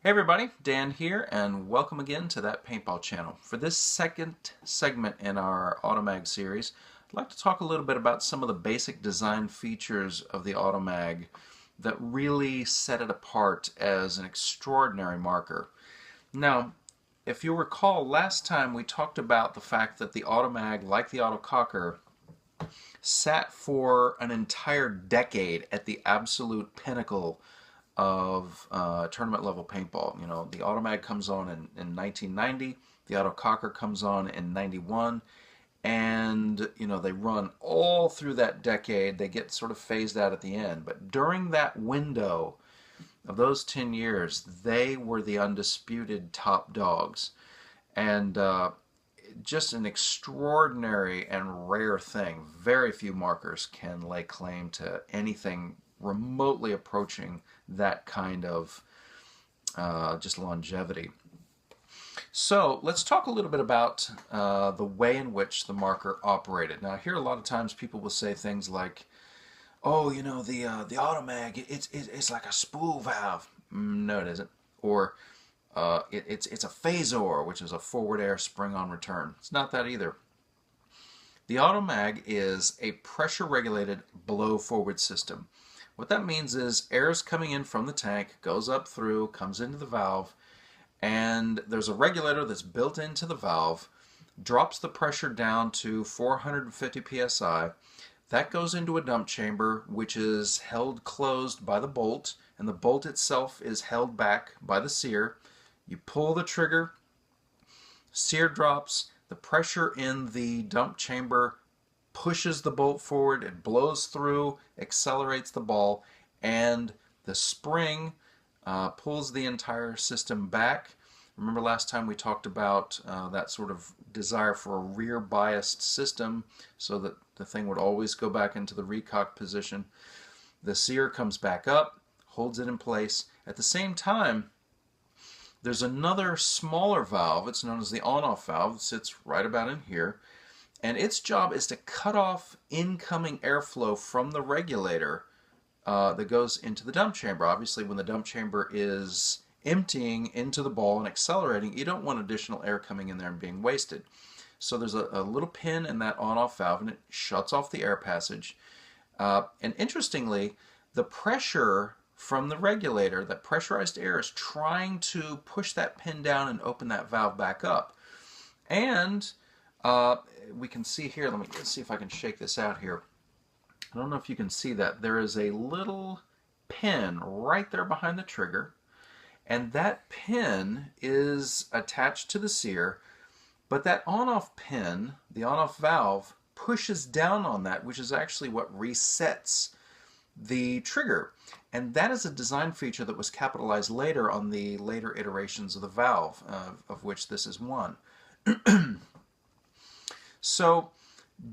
Hey everybody, Dan here, and welcome again to that Paintball channel. For this second segment in our Automag series, I'd like to talk a little bit about some of the basic design features of the Automag that really set it apart as an extraordinary marker. Now, if you'll recall, last time we talked about the fact that the Automag, like the Autococker, sat for an entire decade at the absolute pinnacle of tournament level paintball. You know, the Automag comes on in 1990, the Autococker comes on in 91, and you know, they run all through that decade. They get sort of phased out at the end, but during that window of those 10 years, they were the undisputed top dogs, and just an extraordinary and rare thing. Very few markers can lay claim to anything remotely approaching that kind of just longevity. So let's talk a little bit about the way in which the marker operated. Now, here a lot of times people will say things like, "Oh, you know, the Automag, it's like a spool valve." No, it isn't. Or it's a phasor, which is a forward air spring on return. It's not that either. The Automag is a pressure-regulated blow-forward system. What that means is air is coming in from the tank, goes up through, comes into the valve, and there's a regulator that's built into the valve, drops the pressure down to 450 psi. That goes into a dump chamber, which is held closed by the bolt, and the bolt itself is held back by the sear. You pull the trigger, sear drops, the pressure in the dump chamber pushes the bolt forward, it blows through, accelerates the ball, and the spring pulls the entire system back. Remember last time we talked about that sort of desire for a rear biased system so that the thing would always go back into the recock position. The sear comes back up, holds it in place. At the same time, there's another smaller valve. It's known as the on-off valve. It sits right about in here. And its job is to cut off incoming airflow from the regulator that goes into the dump chamber. Obviously, when the dump chamber is emptying into the ball and accelerating, you don't want additional air coming in there and being wasted. So there's a little pin in that on-off valve, and it shuts off the air passage. And interestingly, the pressure from the regulator, that pressurized air, is trying to push that pin down and open that valve back up. And we can see here, let's see if I can shake this out here. I don't know if you can see that. There is a little pin right there behind the trigger, and that pin is attached to the sear, but that on-off pin, the on-off valve, pushes down on that, which is actually what resets the trigger. And that is a design feature that was capitalized later on the later iterations of the valve, of which this is one. So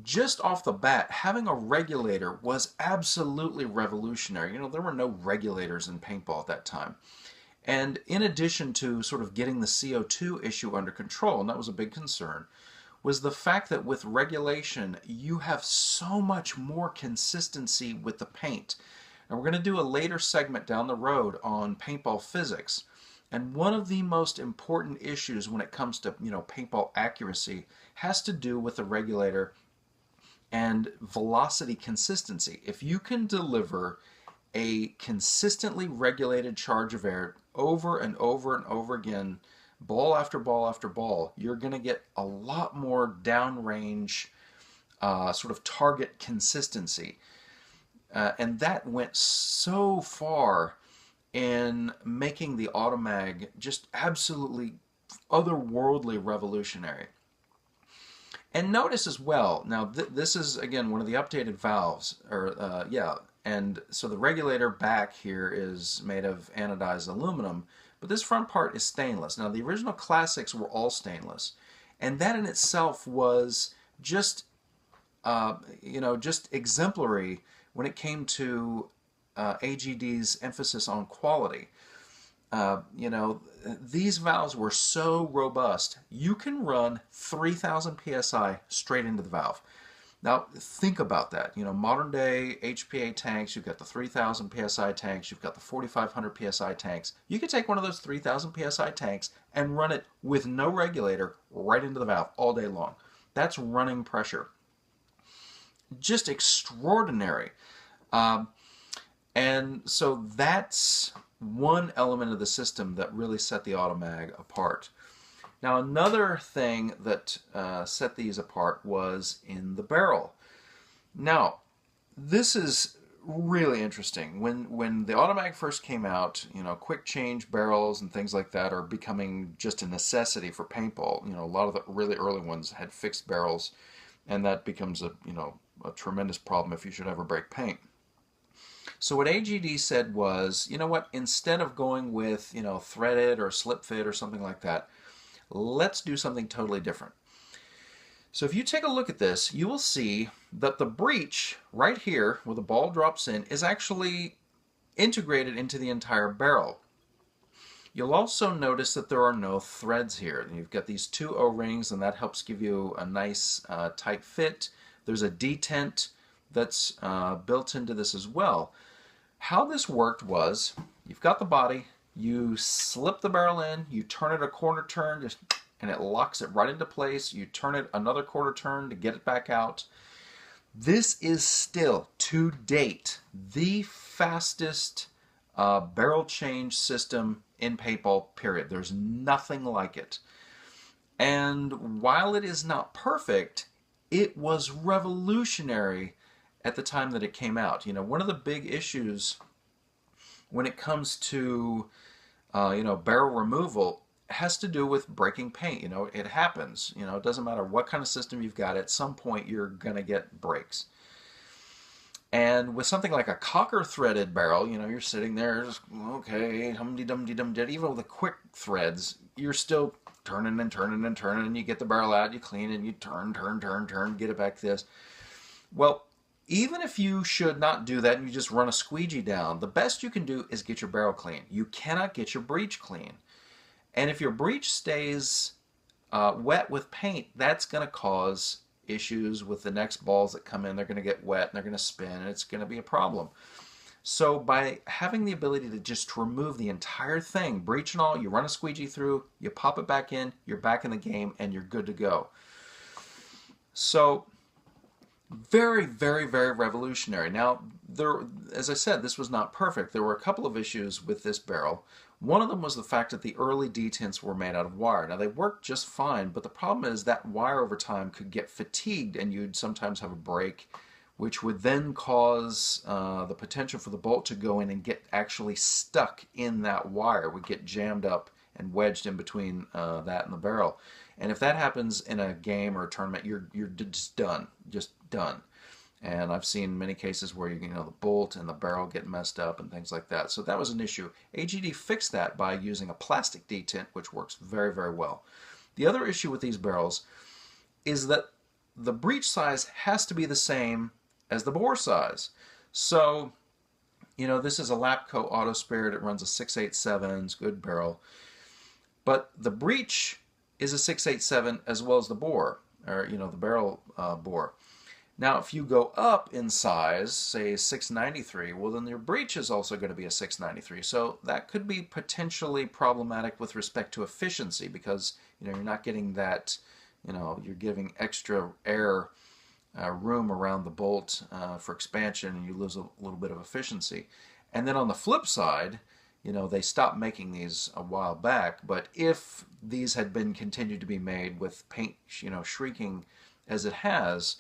just off the bat, having a regulator was absolutely revolutionary. You know, there were no regulators in paintball at that time. And in addition to sort of getting the CO2 issue under control, and that was a big concern, was the fact that with regulation, you have so much more consistency with the paint. And we're going to do a later segment down the road on paintball physics. And one of the most important issues when it comes to, you know, paintball accuracy has to do with the regulator and velocity consistency. If you can deliver a consistently regulated charge of air over and over and over again, ball after ball after ball, you're going to get a lot more downrange sort of target consistency. And that went so far in making the Automag just absolutely otherworldly revolutionary. And notice as well, now this is again one of the updated valves, and so the regulator back here is made of anodized aluminum, but this front part is stainless. Now the original classics were all stainless, and that in itself was just just exemplary when it came to AGD's emphasis on quality. These valves were so robust, you can run 3,000 psi straight into the valve. Now, think about that. You know, modern day HPA tanks, you've got the 3,000 PSI tanks, you've got the 4,500 PSI tanks. You could take one of those 3,000 PSI tanks and run it with no regulator right into the valve all day long. That's running pressure. Just extraordinary. And so that's one element of the system that really set the Automag apart. Now, another thing that set these apart was in the barrel. Now, this is really interesting. When the Automag first came out, you know, quick change barrels and things like that are becoming just a necessity for paintball. You know, a lot of the really early ones had fixed barrels, and that becomes a tremendous problem if you should ever break paint. So what AGD said was, you know what, instead of going with, you know, threaded or slip fit or something like that, let's do something totally different. So if you take a look at this, you will see that the breech right here, where the ball drops in, is actually integrated into the entire barrel. You'll also notice that there are no threads here. You've got these two O-rings, and that helps give you a nice tight fit. There's a detent that's built into this as well. How this worked was, you've got the body, you slip the barrel in, you turn it a quarter turn, and it locks it right into place. You turn it another quarter turn to get it back out. This is still, to date, the fastest barrel change system in paintball, period. There's nothing like it. And while it is not perfect, it was revolutionary at the time that it came out. You know, one of the big issues when it comes to barrel removal has to do with breaking paint. You know, it happens. You know, it doesn't matter what kind of system you've got. At some point, you're going to get breaks. And with something like a cocker threaded barrel, you know, you're sitting there, just, okay, hum-de-dum-de-dum-de. Even with the quick threads, you're still turning and turning and turning, and you get the barrel out, you clean it, and you turn, get it back to this. Well, even if you should not do that and you just run a squeegee down, the best you can do is get your barrel clean. You cannot get your breech clean. And if your breech stays wet with paint, that's going to cause issues with the next balls that come in. They're going to get wet and they're going to spin, and it's going to be a problem. So by having the ability to just remove the entire thing, breech and all, you run a squeegee through, you pop it back in, you're back in the game, and you're good to go. So very, very, very revolutionary. Now, as I said, this was not perfect. There were a couple of issues with this barrel. One of them was the fact that the early detents were made out of wire. Now, they worked just fine, but the problem is that wire over time could get fatigued, and you'd sometimes have a break, which would then cause the potential for the bolt to go in and get actually stuck in that wire. It would get jammed up and wedged in between that and the barrel. And if that happens in a game or a tournament, you're just done. And I've seen many cases where the bolt and the barrel get messed up and things like that. So that was an issue. AGD fixed that by using a plastic detent, which works very, very well. The other issue with these barrels is that the breech size has to be the same as the bore size. So, this is a Lapco Auto Spirit. It runs a 687. It's a good barrel. But the breech is a 687 as well as the bore, or the barrel bore. Now, if you go up in size, say 693, well, then your breech is also going to be a 693. So that could be potentially problematic with respect to efficiency, because you're not getting that, you're giving extra air room around the bolt for expansion, and you lose a little bit of efficiency. And then on the flip side, they stopped making these a while back, but if these had been continued to be made with paint, shrinking as it has,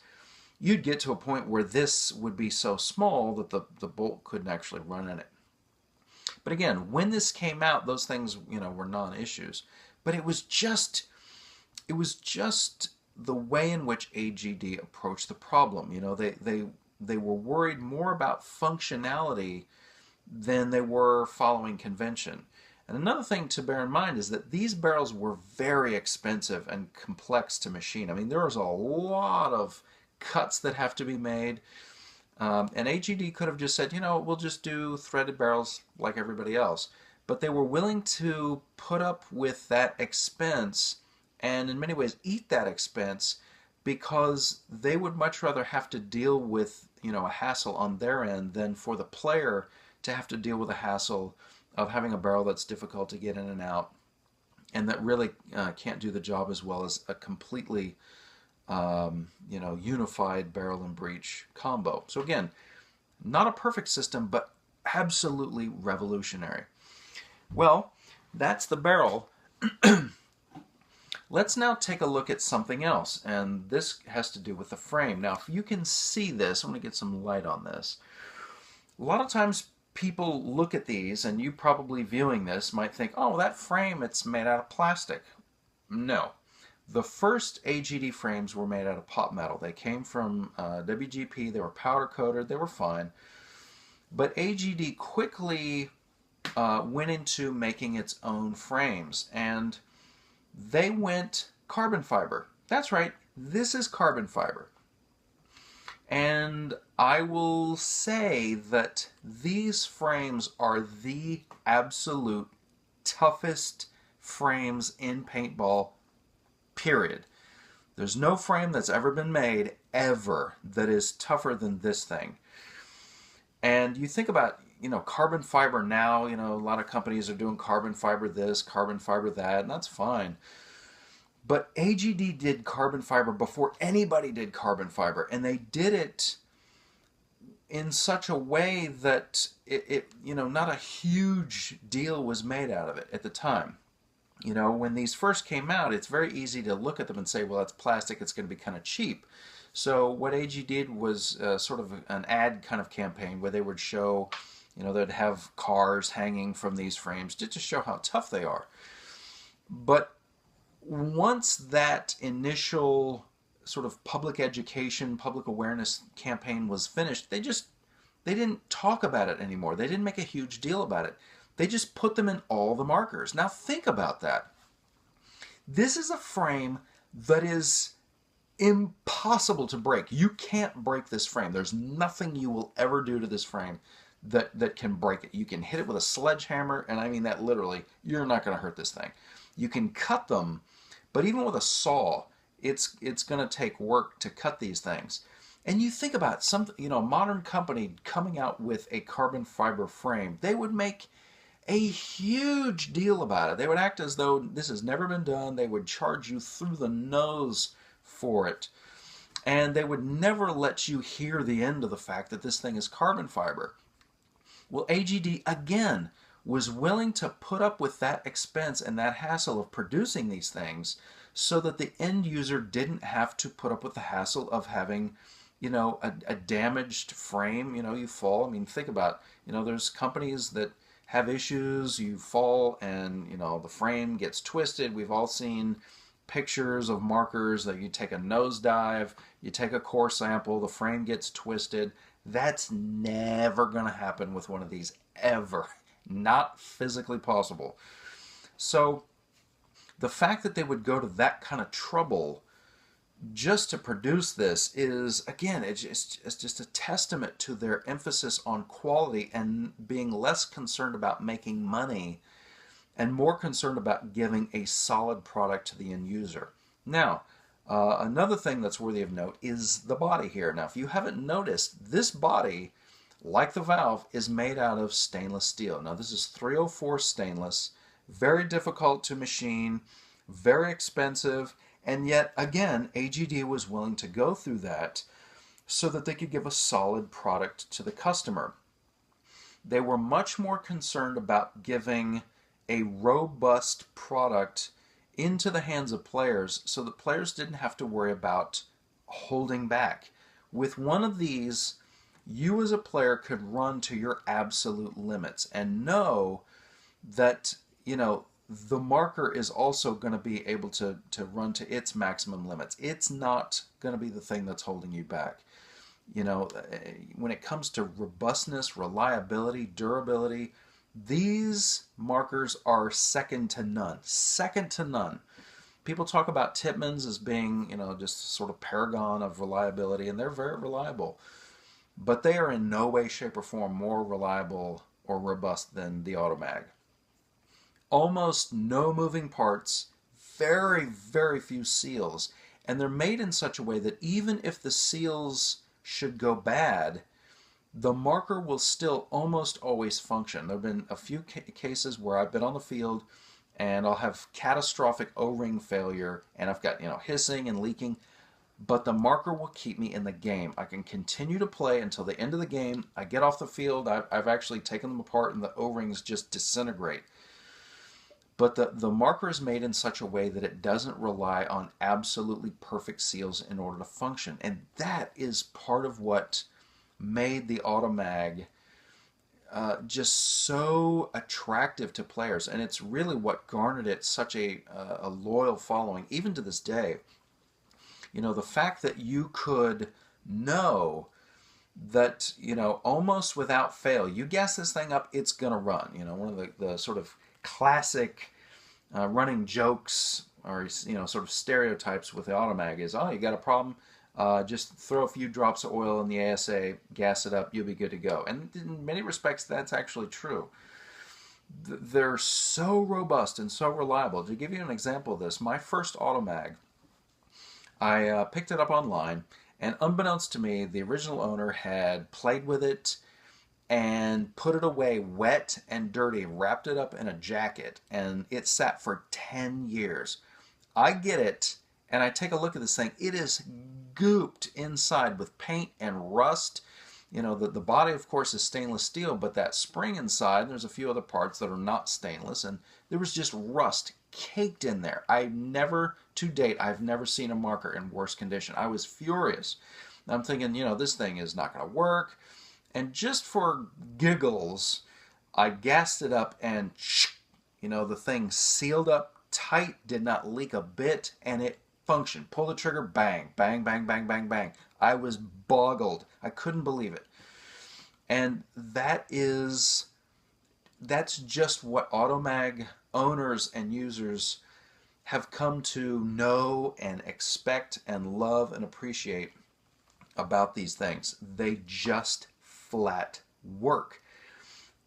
you'd get to a point where this would be so small that the bolt couldn't actually run in it. But again, when this came out, those things, were non-issues. But it was just the way in which AGD approached the problem. They were worried more about functionality than they were following convention. And another thing to bear in mind is that these barrels were very expensive and complex to machine. I mean, there was a lot of cuts that have to be made. And AGD could have just said, we'll just do threaded barrels like everybody else. But they were willing to put up with that expense and in many ways eat that expense because they would much rather have to deal with, a hassle on their end than for the player to have to deal with a hassle of having a barrel that's difficult to get in and out, and that really can't do the job as well as a completely unified barrel and breech combo. So again, not a perfect system, but absolutely revolutionary. Well, that's the barrel. Let's now take a look at something else, and this has to do with the frame. Now, if you can see this, I'm going to get some light on this. A lot of times people look at these, and you probably viewing this might think, oh, that frame, it's made out of plastic. No. The first AGD frames were made out of pot metal. They came from WGP. They were powder coated. They were fine. But AGD quickly went into making its own frames, and they went carbon fiber. That's right, this is carbon fiber. And I will say that these frames are the absolute toughest frames in paintball, period. There's no frame that's ever been made, ever, that is tougher than this thing. And you think about, carbon fiber now, a lot of companies are doing carbon fiber this, carbon fiber that, and that's fine. But AGD did carbon fiber before anybody did carbon fiber, and they did it in such a way that not a huge deal was made out of it at the time. When these first came out, it's very easy to look at them and say, well, that's plastic, it's going to be kind of cheap. So what AG did was sort of an ad kind of campaign where they would show, they'd have cars hanging from these frames just to show how tough they are. But once that initial sort of public education, public awareness campaign was finished, they didn't talk about it anymore. They didn't make a huge deal about it. They just put them in all the markers. Now think about that. This is a frame that is impossible to break. You can't break this frame. There's nothing you will ever do to this frame that can break it. You can hit it with a sledgehammer, and I mean that literally. You're not going to hurt this thing. You can cut them, but even with a saw, it's going to take work to cut these things. And you think about a modern company coming out with a carbon fiber frame, they would make a huge deal about it. They would act as though this has never been done. They would charge you through the nose for it. And they would never let you hear the end of the fact that this thing is carbon fiber. Well, AGD, again, was willing to put up with that expense and that hassle of producing these things so that the end user didn't have to put up with the hassle of having, a damaged frame. You fall. I mean, think about, there's companies that have issues, you fall and, the frame gets twisted. We've all seen pictures of markers that you take a nosedive, you take a core sample, the frame gets twisted. That's never going to happen with one of these, ever. Not physically possible. So the fact that they would go to that kind of trouble just to produce this is, again, it's just a testament to their emphasis on quality and being less concerned about making money and more concerned about giving a solid product to the end user. Now, another thing that's worthy of note is the body here. Now, if you haven't noticed, this body, like the valve, is made out of stainless steel. Now, this is 304 stainless, very difficult to machine, very expensive, and yet, again, AGD was willing to go through that so that they could give a solid product to the customer. They were much more concerned about giving a robust product into the hands of players so that players didn't have to worry about holding back. With one of these, you as a player could run to your absolute limits and know that, the marker is also going to be able to run to its maximum limits. It's not going to be the thing that's holding you back. When it comes to robustness, reliability, durability, these markers are second to none. Second to none. People talk about Tippmans as being, just sort of paragon of reliability, and they're very reliable. But they are in no way, shape, or form more reliable or robust than the Automag. Almost no moving parts, very, very few seals, And they're made in such a way that even if the seals should go bad, the marker will still almost always function. There have been a few cases where I've been on the field and I'll have catastrophic O-ring failure and I've got, hissing and leaking, but the marker will keep me in the game. I can continue to play until the end of the game. I get off the field, I've actually taken them apart and the O-rings just disintegrate. But the marker is made in such a way that it doesn't rely on absolutely perfect seals in order to function. And that is part of what made the Automag just so attractive to players. And it's really what garnered it such a loyal following, even to this day. The fact that you could know that, almost without fail, you gas this thing up, it's going to run. One of the sort of classic running jokes or sort of stereotypes with the Automag is, oh, you got a problem, just throw a few drops of oil in the ASA, gas it up, you'll be good to go. And in many respects that's actually true. They're so robust and so reliable. To give you an example of this, my first Automag, I picked it up online, and unbeknownst to me, the original owner had played with it and put it away wet and dirty, wrapped it up in a jacket, and it sat for 10 years. I get it, and I take a look at this thing. It is gooped inside with paint and rust. The body, of course, is stainless steel, but that spring inside, there's a few other parts that are not stainless, and there was just rust caked in there. To date, I've never seen a marker in worse condition. I was furious. I'm thinking, this thing is not going to work. And just for giggles, I gassed it up and, the thing sealed up tight, did not leak a bit, and it functioned. Pull the trigger, bang, bang, bang, bang, bang, bang. I was boggled. I couldn't believe it. And that's just what Automag owners and users have come to know and expect and love and appreciate about these things. They just flat work.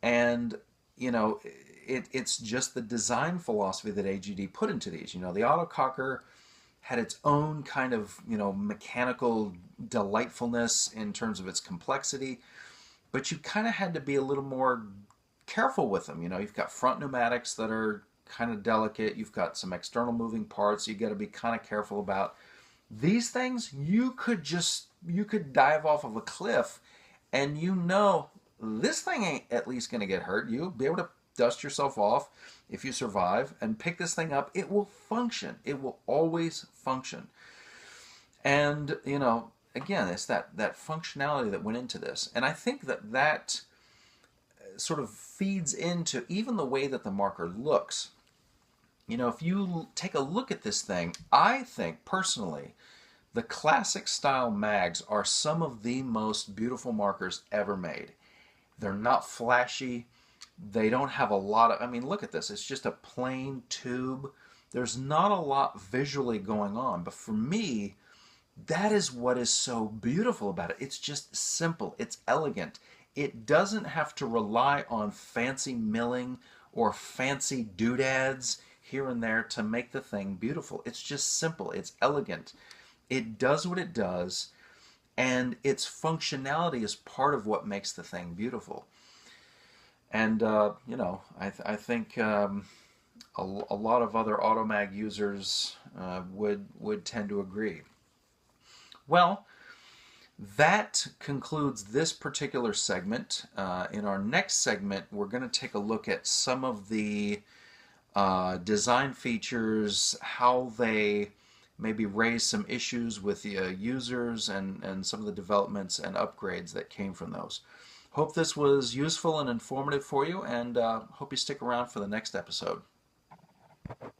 And it's just the design philosophy that AGD put into these. The autococker had its own kind of mechanical delightfulness in terms of its complexity, but you kind of had to be a little more careful with them. You've got front pneumatics that are kind of delicate, you've got some external moving parts you got to be kind of careful about. These things, you could dive off of a cliff and this thing ain't at least going to get hurt. You'll be able to dust yourself off if you survive and pick this thing up. It will function. It will always function. And, again, it's that functionality that went into this. And I think that sort of feeds into even the way that the marker looks. If you take a look at this thing, I think, personally, the classic style mags are some of the most beautiful markers ever made. They're not flashy. They don't have a lot of, look at this. It's just a plain tube. There's not a lot visually going on. But for me, that is what is so beautiful about it. It's just simple. It's elegant. It doesn't have to rely on fancy milling or fancy doodads here and there to make the thing beautiful. It's just simple. It's elegant. It does what it does, and its functionality is part of what makes the thing beautiful. And, I think a lot of other Automag users would tend to agree. Well, that concludes this particular segment. In our next segment, we're going to take a look at some of the design features, how they maybe raise some issues with the users, and some of the developments and upgrades that came from those. Hope this was useful and informative for you, and hope you stick around for the next episode.